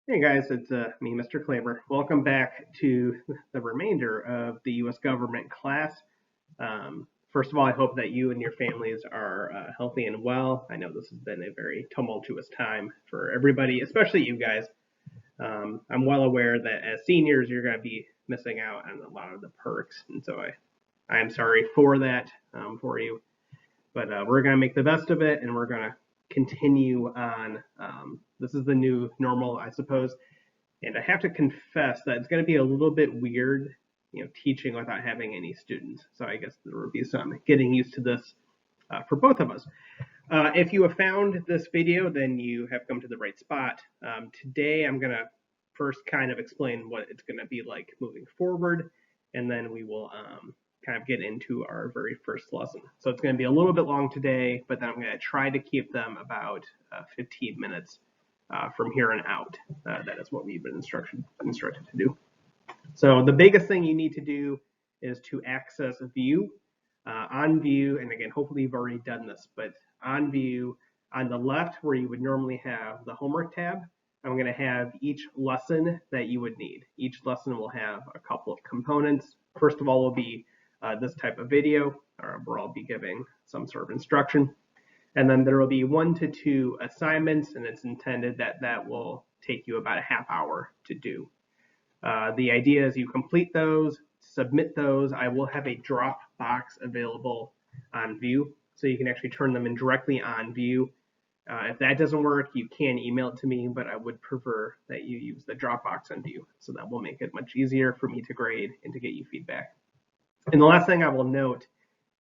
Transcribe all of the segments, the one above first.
Hey guys, it's me, Mr. Claver. Welcome back to the remainder of the U.S. government class. First of all, I hope that you and your families are healthy and well. I know this has been a very tumultuous time for everybody, especially you guys. I'm well aware that as seniors, you're going to be missing out on a lot of the perks, and so I am sorry for that for you. But we're going to make the best of it, and we're going to continue on. This is the new normal, I suppose. And I have to confess that it's going to be a little bit weird, teaching without having any students. So I guess there will be some getting used to this for both of us. If you have found this video, then you have come to the right spot. Today, I'm going to first kind of explain what it's going to be like moving forward, and then we will kind of get into our very first lesson. So it's going to be a little bit long today, but then I'm going to try to keep them about 15 minutes from here on out. That is what we've been instructed to do. So the biggest thing you need to do is to access View. On View, and again, hopefully you've already done this, but on View, on the left where you would normally have the homework tab, I'm going to have each lesson that you would need. Each lesson will have a couple of components. First of all will be this type of video, where I'll be giving some sort of instruction. And then there will be 1 to 2 assignments, and it's intended that that will take you about a half hour to do. The idea is you complete those, submit those. I will have a drop box available on View, so you can actually turn them in directly on View. If that doesn't work, you can email it to me, but I would prefer that you use the Dropbox on View, so that will make it much easier for me to grade and to get you feedback. And the last thing I will note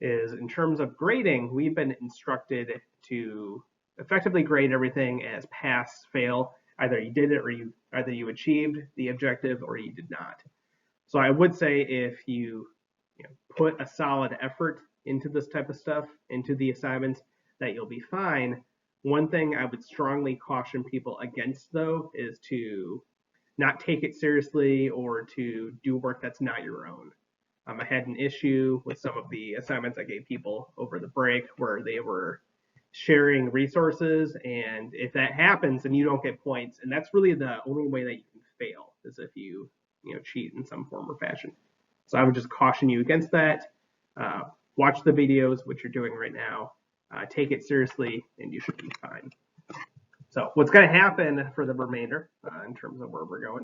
is in terms of grading, we've been instructed to effectively grade everything as pass, fail. Either you did it or either you achieved the objective or you did not. So I would say if you put a solid effort into this type of stuff, into the assignments, that you'll be fine. One thing I would strongly caution people against, though, is to not take it seriously or to do work that's not your own. I had an issue with some of the assignments I gave people over the break where they were sharing resources, and if that happens, then you don't get points, and that's really the only way that you can fail, is if you cheat in some form or fashion. So I would just caution you against that. Watch the videos, which you're doing right now. Take it seriously, and you should be fine. So what's going to happen for the remainder in terms of where we're going?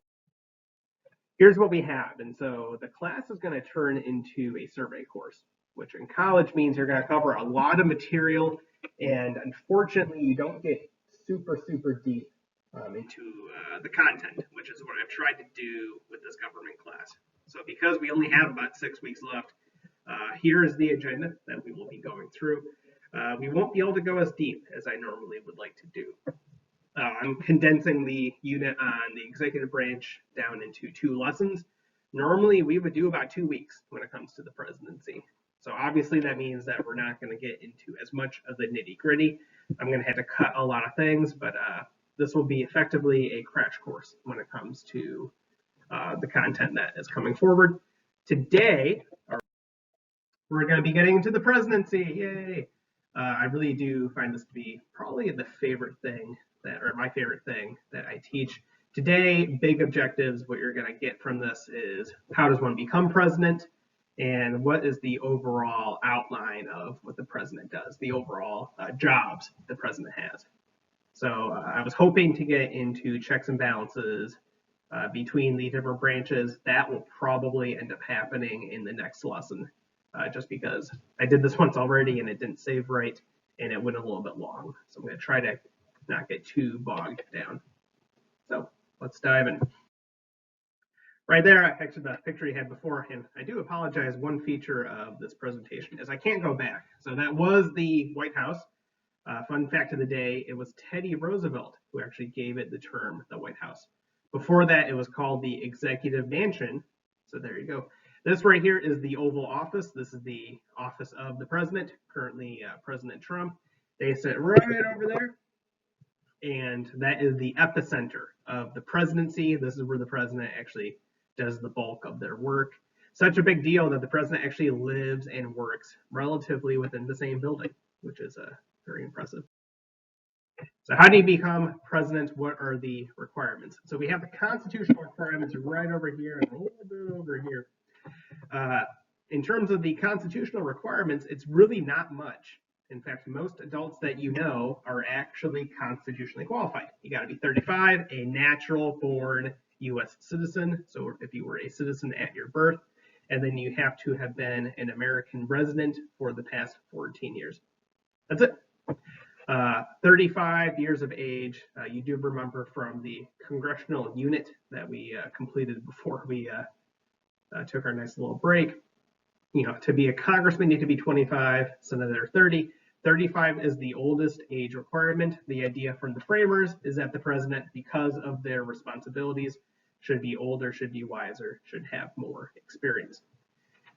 Here's what we have. And so the class is going to turn into a survey course, which in college means you're going to cover a lot of material. And unfortunately, you don't get super deep into the content, which is what I've tried to do with this government class. So because we only have about 6 weeks left, here is the agenda that we will be going through. We won't be able to go as deep as I normally would like to do. I'm condensing the unit on the executive branch down into 2 lessons. Normally, we would do about 2 weeks when it comes to the presidency. So obviously, that means that we're not going to get into as much of the nitty gritty. I'm going to have to cut a lot of things, but this will be effectively a crash course when it comes to the content that is coming forward. Today, we're going to be getting into the presidency. Yay! I really do find this to be probably the favorite thing or my favorite thing that I teach. Today, big objectives, what you're going to get from this is how does one become president, and what is the overall outline of what the president does, the overall jobs the president has. So I was hoping to get into checks and balances between the different branches. That will probably end up happening in the next lesson, just because I did this once already and it didn't save right, and it went a little bit long. So I'm going to try to not get too bogged down. So let's dive in. Right there, actually the picture you had beforehand. I do apologize. One feature of this presentation is I can't go back. So that was the White House. Fun fact of the day, it was Teddy Roosevelt who actually gave it the term the White House. Before that, it was called the Executive Mansion. So there you go. This right here is the Oval Office. This is the office of the president, currently President Trump. They sit right over there. And that is the epicenter of the presidency. This is where the president actually does the bulk of their work. Such a big deal that the president actually lives and works relatively within the same building, which is very impressive. So how do you become president? What are the requirements? So we have the constitutional requirements right over here and a little bit over here. In terms of the constitutional requirements, it's really not much. In fact, most adults that you know are actually constitutionally qualified. You got to be 35, a natural born U.S. citizen. So if you were a citizen at your birth, and then you have to have been an American resident for the past 14 years. That's it. 35 years of age. You do remember from the congressional unit that we completed before we took our nice little break. To be a congressman, you need to be 25, senator 30. 35 is the oldest age requirement. The idea from the framers is that the president, because of their responsibilities, should be older, should be wiser, should have more experience.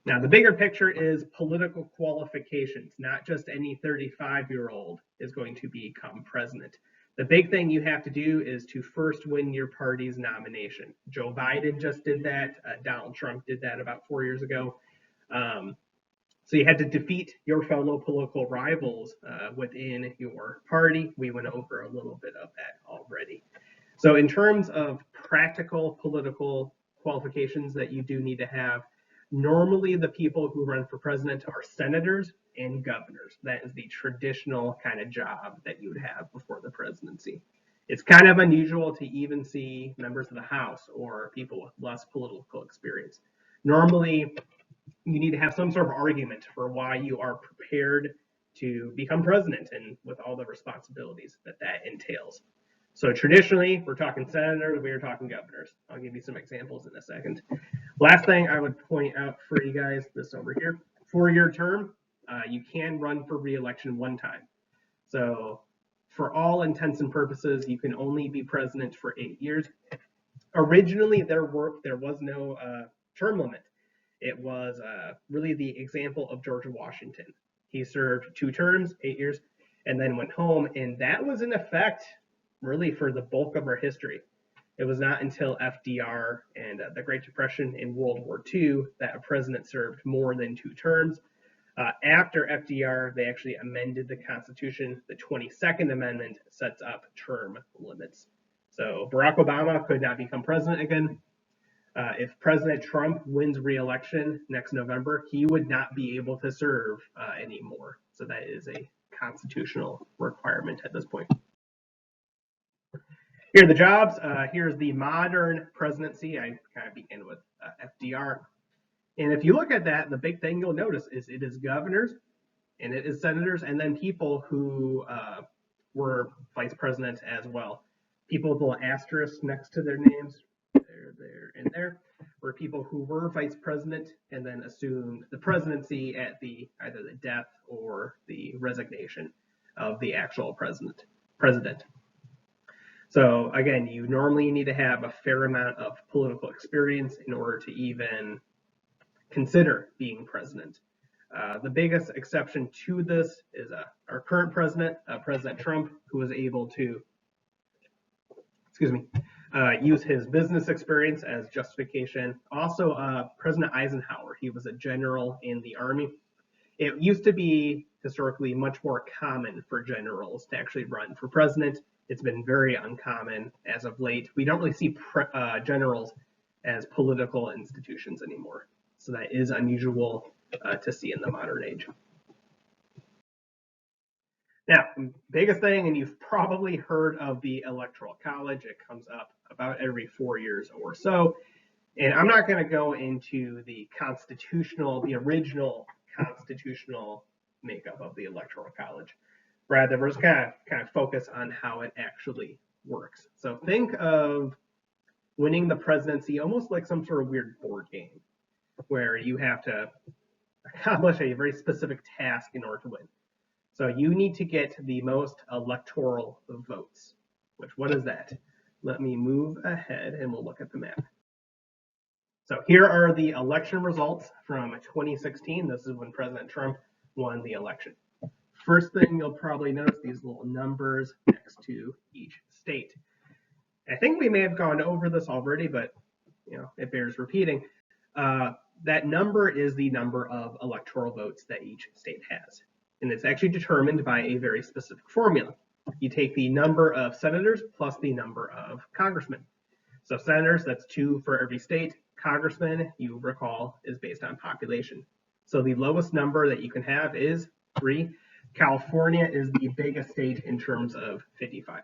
Now, the bigger picture is political qualifications. Not just any 35-year-old is going to become president. The big thing you have to do is to first win your party's nomination. Joe Biden just did that. Donald Trump did that about 4 years ago. So you had to defeat your fellow political rivals within your party. We went over a little bit of that already. So in terms of practical political qualifications that you do need to have, normally the people who run for president are senators and governors. That is the traditional kind of job that you would have before the presidency. It's kind of unusual to even see members of the House or people with less political experience. Normally, you need to have some sort of argument for why you are prepared to become president and with all the responsibilities that entails. So traditionally, we're talking senators, we're talking governors. I'll give you some examples in a second. Last thing I would point out for you guys, this over here, 4-year term, you can run for re-election one time. So for all intents and purposes, you can only be president for 8 years. Originally, there was no term limit. It was really the example of George Washington. He served 2 terms, 8 years, and then went home. And that was in effect really for the bulk of our history. It was not until FDR and the Great Depression in World War II that a president served more than 2 terms. After FDR, they actually amended the Constitution. The 22nd Amendment sets up term limits. So Barack Obama could not become president again. If President Trump wins re-election next November, he would not be able to serve anymore. So that is a constitutional requirement at this point. Here are the jobs. Here's the modern presidency. I kind of begin with FDR. And if you look at that, the big thing you'll notice is it is governors and it is senators and then people who were vice presidents as well. People with a little asterisk next to their names, there, and there, were people who were vice president and then assumed the presidency at either the death or the resignation of the actual president. So again, you normally need to have a fair amount of political experience in order to even consider being president. The biggest exception to this is our current president, President Trump, who was able to, use his business experience as justification. Also, President Eisenhower, he was a general in the Army. It used to be historically much more common for generals to actually run for president. It's been very uncommon as of late. We don't really see generals as political institutions anymore. So that is unusual to see in the modern age. Now, biggest thing, and you've probably heard of the Electoral College. It comes up about every 4 years or so. And I'm not going to go into the original constitutional makeup of the Electoral College. Rather, we're just kind of focus on how it actually works. So think of winning the presidency almost like some sort of weird board game where you have to accomplish a very specific task in order to win. So you need to get the most electoral votes, what is that? Let me move ahead and we'll look at the map. So here are the election results from 2016. This is when President Trump won the election. First thing you'll probably notice these little numbers next to each state. I think we may have gone over this already, but it bears repeating. That number is the number of electoral votes that each state has. And it's actually determined by a very specific formula. You take the number of senators plus the number of congressmen. So senators, that's 2 for every state. Congressmen, you recall, is based on population. So the lowest number that you can have is 3. California is the biggest state in terms of 55.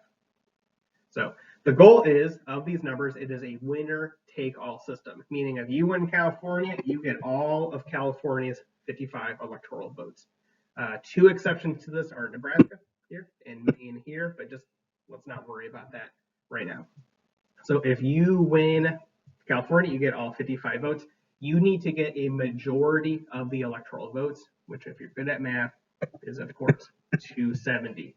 So the goal is, of these numbers, it is a winner-take-all system, meaning if you win California, you get all of California's 55 electoral votes. 2 exceptions to this are Nebraska here and Maine here, but just let's not worry about that right now. So if you win California, you get all 55 votes. You need to get a majority of the electoral votes, which if you're good at math is of course 270.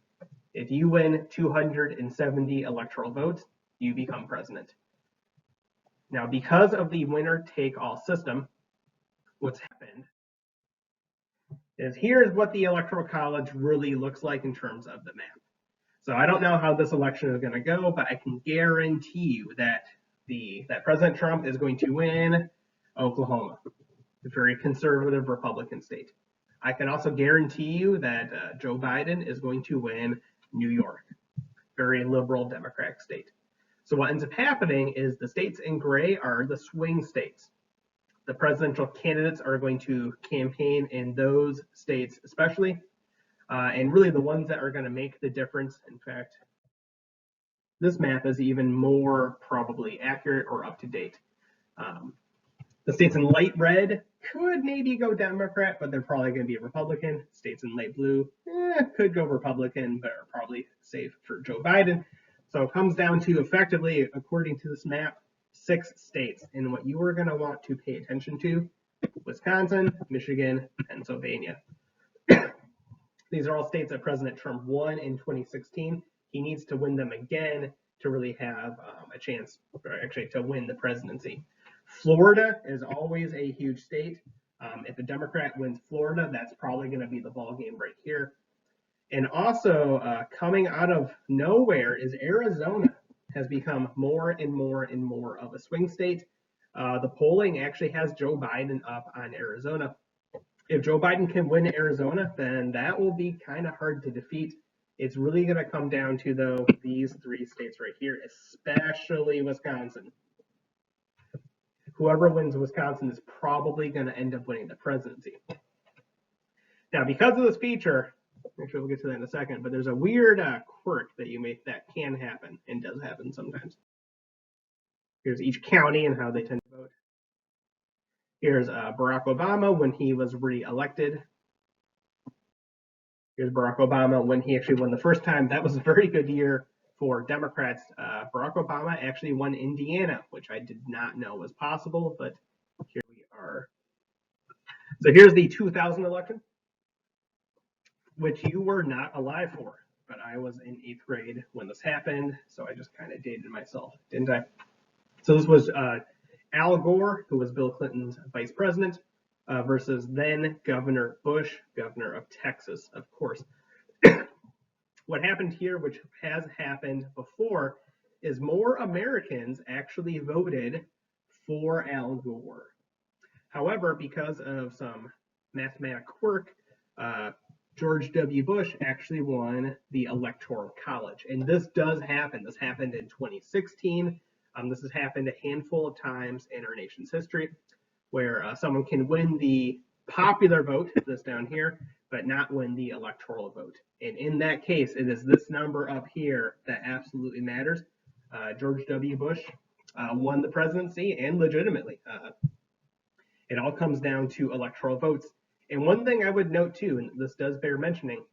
If you win 270 electoral votes, you become president. Now, because of the winner-take-all system, what's happened is here's what the Electoral College really looks like in terms of the map. So I don't know how this election is going to go, but I can guarantee you that President Trump is going to win Oklahoma, a very conservative Republican state. I can also guarantee you that Joe Biden is going to win New York, very liberal Democratic state. So what ends up happening is the states in gray are the swing states. The presidential candidates are going to campaign in those states especially, and really the ones that are going to make the difference. In fact, this map is even more probably accurate or up to date. The states in light red could maybe go Democrat, but they're probably going to be a Republican. States in light blue could go Republican, but are probably safe for Joe Biden. So it comes down to effectively, according to this map, 6 states. And what you are going to want to pay attention to: Wisconsin, Michigan, Pennsylvania. These are all states that President Trump won in 2016. He needs to win them again to really have a chance, or actually to win the presidency. Florida is always a huge state. If a Democrat wins Florida, that's probably going to be the ball game right here. And also coming out of nowhere is Arizona has become more and more and more of a swing state. The polling actually has Joe Biden up on Arizona. If Joe Biden can win Arizona, then that will be kind of hard to defeat. It's really going to come down to, though, these 3 states right here, especially Wisconsin. Whoever wins Wisconsin is probably going to end up winning the presidency. Now, because of this feature, actually we'll get to that in a second, but there's a weird quirk that can happen and does happen sometimes. Here's each county and how they tend to vote. Here's Barack Obama when he was re-elected. Here's Barack Obama when he actually won the first time. That was a very good year for Democrats. Barack Obama actually won Indiana, which I did not know was possible, but here we are. So here's the 2000 election, which you were not alive for, but I was in 8th grade when this happened, so I just kind of dated myself, didn't I? So this was Al Gore, who was Bill Clinton's vice president, versus then Governor Bush, governor of Texas, of course. What happened here, which has happened before, is more Americans actually voted for Al Gore. However, because of some mathematic quirk, George W. Bush actually won the Electoral College. And this does happen. This happened in 2016. This has happened a handful of times in our nation's history, where someone can win the popular vote, this down here, but not win the electoral vote. And in that case, it is this number up here that absolutely matters. George W. Bush won the presidency, and legitimately. It all comes down to electoral votes. And one thing I would note too, and this does bear mentioning,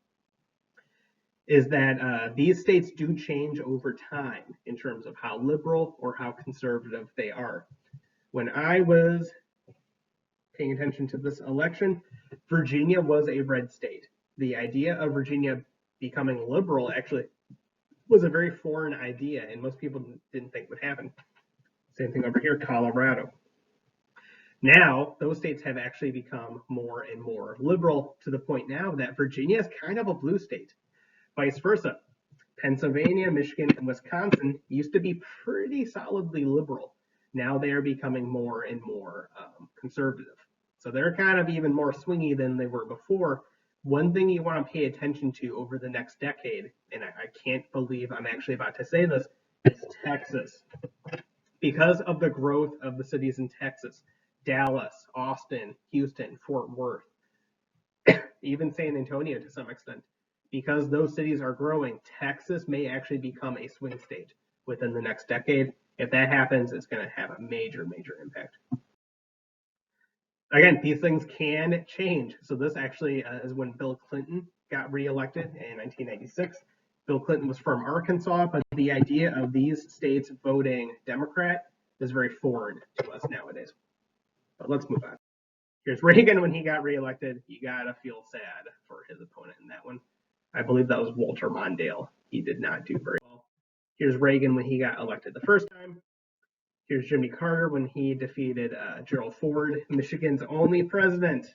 is that these states do change over time in terms of how liberal or how conservative they are. When I was paying attention to this election, Virginia was a red state. The idea of Virginia becoming liberal actually was a very foreign idea, and most people didn't think would happen. Same thing over here, Colorado. Now, those states have actually become more and more liberal to the point now that Virginia is kind of a blue state. Vice versa. Pennsylvania, Michigan, and Wisconsin used to be pretty solidly liberal. Now they are becoming more and more conservative. So they're kind of even more swingy than they were before, One thing you want to pay attention to over the next decade, and I can't believe I'm actually about to say this, is Texas. Because of the growth of the cities in Texas, Dallas, Austin, Houston, Fort Worth, even San Antonio to some extent, because those cities are growing, Texas may actually become a swing state within the next decade. If that happens, it's going to have a major, major impact. Again, these things can change. So this actually is when Bill Clinton got reelected in 1996. Bill Clinton was from Arkansas, but the idea of these states voting Democrat is very foreign to us nowadays. But let's move on. Here's Reagan when he got reelected. You gotta feel sad for his opponent in that one. I believe that was Walter Mondale. He did not do very well. Here's Reagan when he got elected the first time. Here's Jimmy Carter when he defeated Gerald Ford, Michigan's only president.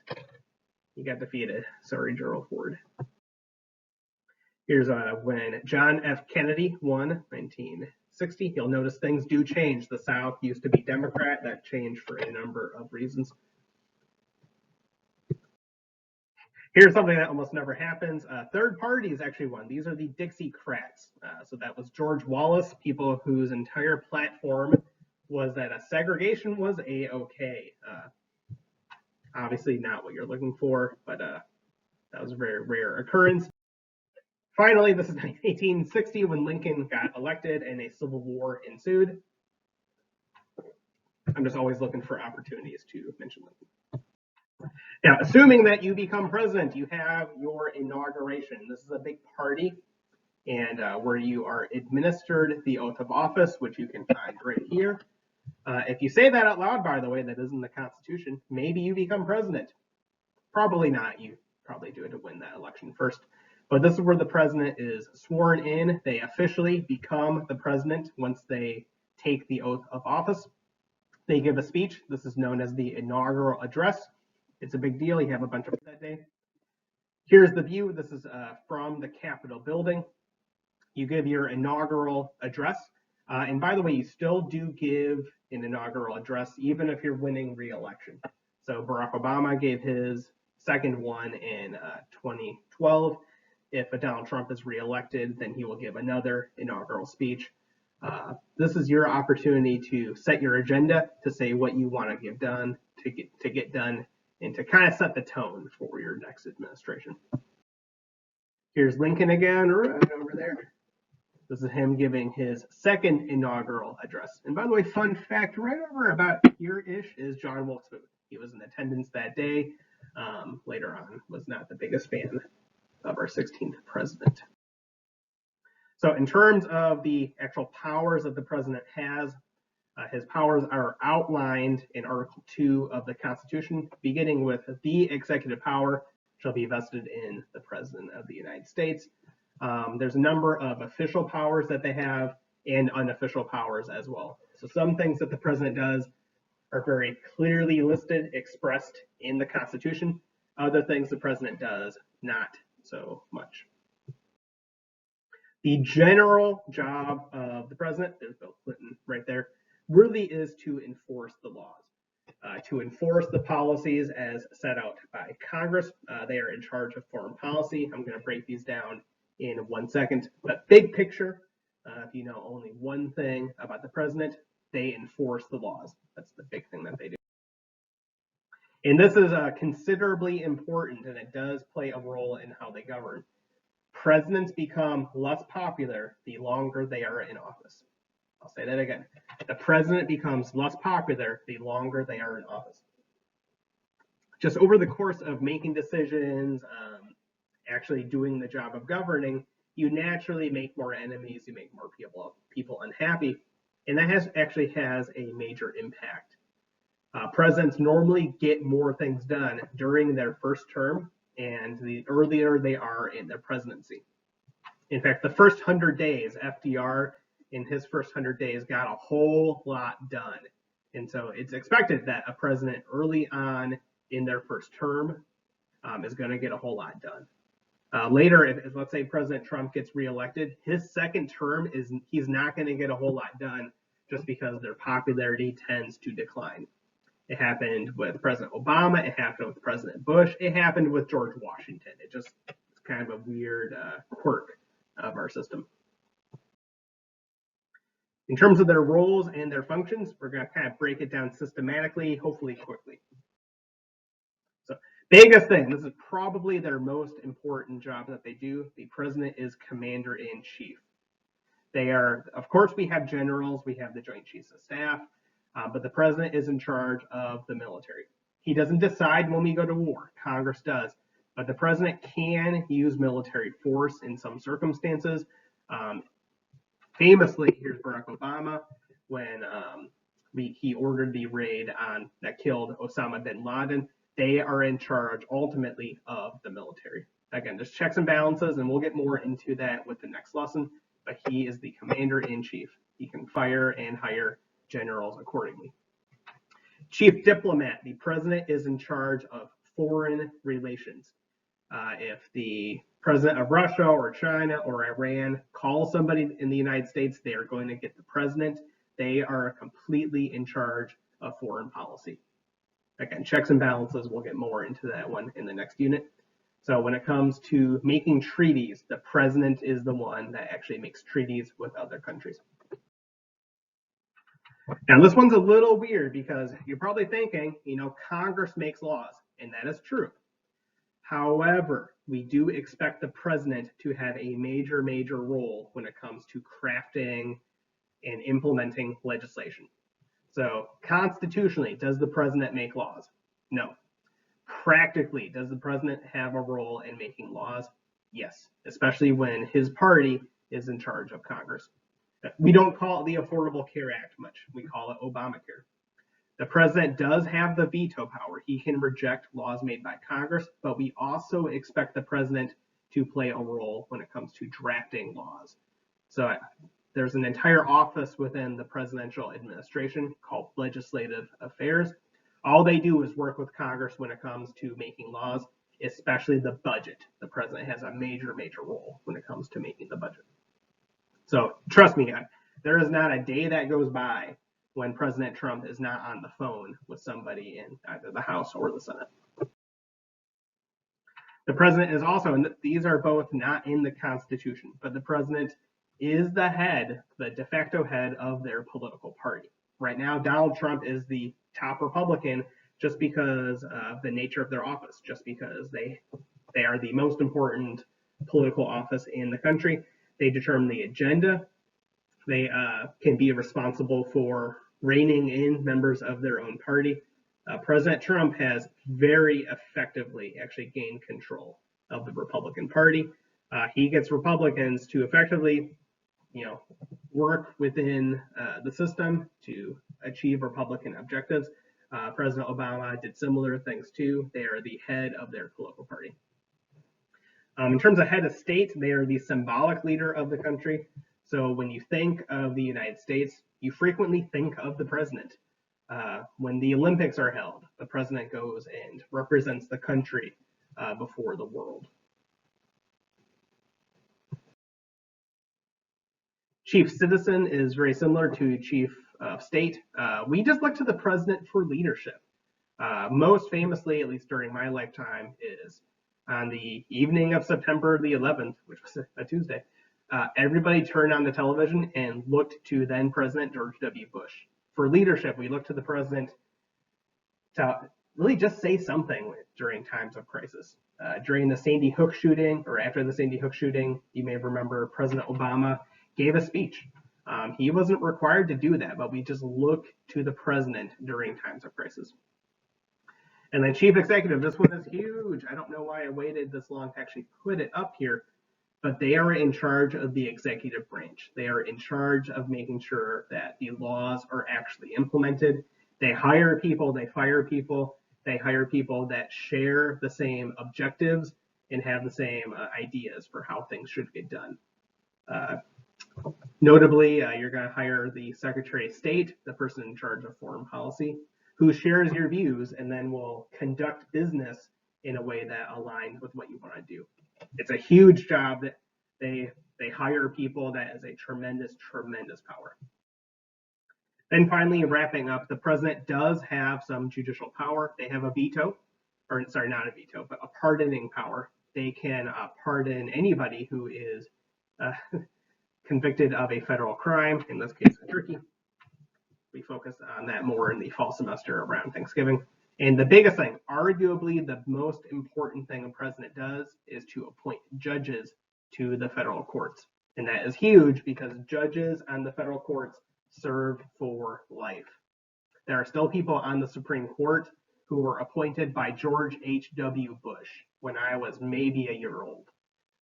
He got defeated. Sorry, Gerald Ford. Here's when John F. Kennedy won 1960. You'll notice things do change. The South used to be Democrat. That changed for a number of reasons. Here's something that almost never happens. Third parties actually won. These are the Dixiecrats. So that was George Wallace, people whose entire platform was that segregation was a-okay. Obviously not what you're looking for, but that was a very rare occurrence. Finally, this is 1860 when Lincoln got elected and a civil war ensued. I'm just always looking for opportunities to mention Lincoln. Now, assuming that you become president, you have your inauguration. This is a big party, and where you are administered the oath of office, which you can find right here. If you say that out loud, by the way, that is in the Constitution, maybe you become president. Probably not. You probably do it to win that election first. But this is where the president is sworn in. They officially become the president once they take the oath of office. They give a speech. This is known as the inaugural address. It's a big deal. You have a bunch of that day. Here's the view. This is from the Capitol building. You give your inaugural address. And by the way, you still do give an inaugural address, even if you're winning re-election. So Barack Obama gave his second one in 2012. If Donald Trump is reelected, then he will give another inaugural speech. This is your opportunity to set your agenda, to say what you want to get done, to get done, and to kind of set the tone for your next administration. Here's Lincoln again, right over there. This is him giving his second inaugural address. And by the way, fun fact, right over about here-ish is John Wilkes Booth. He was in attendance that day. Later on, was not the biggest fan of our 16th president. So in terms of the actual powers that the president has, his powers are outlined in Article 2 of the Constitution, beginning with the executive power shall be vested in the President of the United States. There's a number of official powers that they have and unofficial powers as well. So some things that the president does are very clearly listed, expressed in the Constitution. Other things the president does, not so much. The general job of the president, there's Bill Clinton right there, really is to enforce the laws, to enforce the policies as set out by Congress. They are in charge of foreign policy. I'm going to break these down in 1 second. But big picture, if you know only one thing about the president, they enforce the laws. That's the big thing that they do. And this is considerably important, and it does play a role in how they govern. Presidents become less popular the longer they are in office. I'll say that again. The president becomes less popular the longer they are in office. Just over the course of making decisions, actually doing the job of governing, you naturally make more enemies, you make more people unhappy, and that actually has a major impact. Presidents normally get more things done during their first term and the earlier they are in their presidency. In fact, the first 100 days, FDR in his first 100 days got a whole lot done. And so it's expected that a president early on in their first term is going to get a whole lot done. Later, if let's say President Trump gets reelected, his second term he's not going to get a whole lot done just because their popularity tends to decline. It happened with President Obama. It happened with President Bush. It happened with George Washington. It's kind of a weird quirk of our system. In terms of their roles and their functions, we're going to kind of break it down systematically, hopefully quickly. So, biggest thing, this is probably their most important job that they do. The president is commander in chief. They are, of course, we have generals, we have the Joint Chiefs of Staff, but the president is in charge of the military. He doesn't decide when we go to war, Congress does, but the president can use military force in some circumstances. Famously, here's Barack Obama when he ordered the raid that killed Osama bin Laden. They are in charge ultimately of the military. Again, there's checks and balances, and we'll get more into that with the next lesson, but he is the commander in chief. He can fire and hire generals accordingly. Chief diplomat, the president is in charge of foreign relations. If the president of Russia or China or Iran calls somebody in the United States, they are going to get the president. They are completely in charge of foreign policy. Again, checks and balances, we'll get more into that one in the next unit. So when it comes to making treaties, the president is the one that actually makes treaties with other countries. Now, this one's a little weird because you're probably thinking, Congress makes laws, and that is true. However, we do expect the president to have a major, major role when it comes to crafting and implementing legislation. So, constitutionally, does the president make laws? No. Practically, does the president have a role in making laws? Yes, especially when his party is in charge of Congress. We don't call it the Affordable Care Act much. We call it Obamacare. The president does have the veto power. He can reject laws made by Congress, but we also expect the president to play a role when it comes to drafting laws. So there's an entire office within the presidential administration called Legislative Affairs. All they do is work with Congress when it comes to making laws, especially the budget. The president has a major, major role when it comes to making the budget. So trust me, there is not a day that goes by when President Trump is not on the phone with somebody in either the House or the Senate. The president is also, and these are both not in the Constitution, but the president is the head, the de facto head of their political party. Right now, Donald Trump is the top Republican just because of the nature of their office, just because they are the most important political office in the country. They determine the agenda. They can be responsible for reining in members of their own party. President Trump has very effectively actually gained control of the Republican Party. He gets Republicans to effectively, work within the system to achieve Republican objectives. President Obama did similar things too. They are the head of their political party. In terms of head of state, they are the symbolic leader of the country. So when you think of the United States, you frequently think of the president. When the Olympics are held, the president goes and represents the country before the world. Chief citizen is very similar to chief of state. We just look to the president for leadership. Most famously, at least during my lifetime, is on the evening of September the 11th, which was a Tuesday. Everybody turned on the television and looked to then President George W. Bush. For leadership, we looked to the president to really just say something during times of crisis. During the Sandy Hook shooting, or after the Sandy Hook shooting, you may remember President Obama gave a speech. He wasn't required to do that, but we just look to the president during times of crisis. And then chief executive, this one is huge. I don't know why I waited this long to actually put it up here, but they are in charge of the executive branch. They are in charge of making sure that the laws are actually implemented. They hire people, they fire people, they hire people that share the same objectives and have the same ideas for how things should get done. Notably, you're going to hire the Secretary of State, the person in charge of foreign policy, who shares your views and then will conduct business in a way that aligns with what you want to do. It's a huge job that they hire people. That is a tremendous, tremendous power. And finally, wrapping up, the president does have some judicial power. They have a veto, or sorry, not a veto, but a pardoning power. They can pardon anybody who is uh, convicted of a federal crime, in this case, a turkey. We focus on that more in the fall semester around Thanksgiving. And the biggest thing, arguably the most important thing a president does, is to appoint judges to the federal courts. And that is huge because judges on the federal courts serve for life. There are still people on the Supreme Court who were appointed by George H.W. Bush when I was maybe a year old.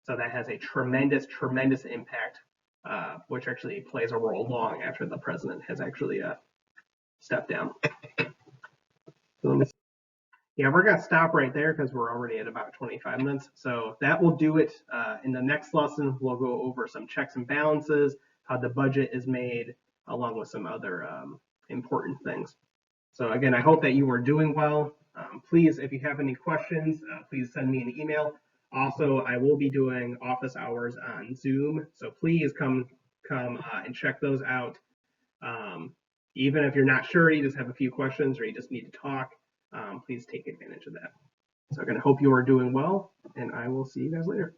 So that has a tremendous, tremendous impact, which actually plays a role long after the president has actually stepped down. So yeah, we're going to stop right there because we're already at about 25 minutes. So that will do it. In the next lesson, we'll go over some checks and balances, how the budget is made, along with some other important things. So again, I hope that you are doing well. Please, if you have any questions, please send me an email. Also, I will be doing office hours on Zoom, so please come and check those out. Even if you're not sure, you just have a few questions or you just need to talk, please take advantage of that. So I'm going to hope you are doing well, and I will see you guys later.